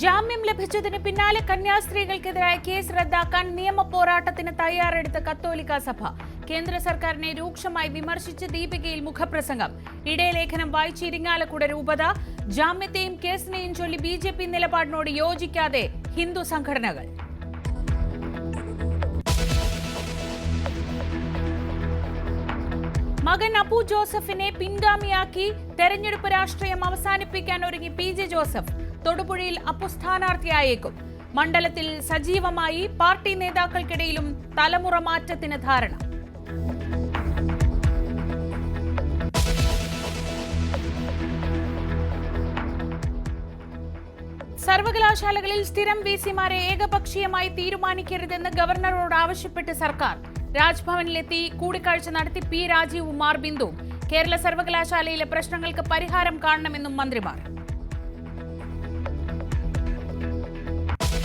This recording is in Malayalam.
ജാമ്യം ലഭിച്ചതിന് പിന്നാലെ കന്യാസ്ത്രീകൾക്കെതിരായ കേസ് റദ്ദാക്കാൻ നിയമ പോരാട്ടത്തിന് തയ്യാറെടുത്ത കത്തോലിക്ക സഭ. കേന്ദ്ര സർക്കാരിനെ രൂക്ഷമായി വിമർശിച്ച് ദീപികയിൽ മുഖപ്രസംഗം. ഇടയലേഖനം വായിച്ച് ഇരിങ്ങാലക്കുട രൂപത. ജാമ്യത്തെയും കേസിനെയും ചൊല്ലി BJP നിലപാടിനോട് യോജിക്കാതെ ഹിന്ദു സംഘടനകൾ. മകൻ അബു ജോസഫിനെ പിൻഗാമിയാക്കി തെരഞ്ഞെടുപ്പ് രാഷ്ട്രീയം അവസാനിപ്പിക്കാൻ ഒരുങ്ങി PJ ജോസഫ്. തൊടുപുഴയിൽ അപ്പു സ്ഥാനാർത്ഥിയായേക്കും. മണ്ഡലത്തിൽ സജീവമായി. പാർട്ടി നേതാക്കൾക്കിടയിലും തലമുറ മാറ്റത്തിന് ധാരണ. സർവകലാശാലകളിൽ സ്ഥിരം VC-മാരെ ഏകപക്ഷീയമായി തീരുമാനിക്കരുതെന്ന് ഗവർണറോട് ആവശ്യപ്പെട്ട് സർക്കാർ. രാജ്ഭവനിലെത്തി കൂടിക്കാഴ്ച നടത്തി P. രാജീവും R. ബിന്ദുവും. കേരള സർവകലാശാലയിലെ പ്രശ്നങ്ങൾക്ക് പരിഹാരം കാണണമെന്നും മന്ത്രിമാർ.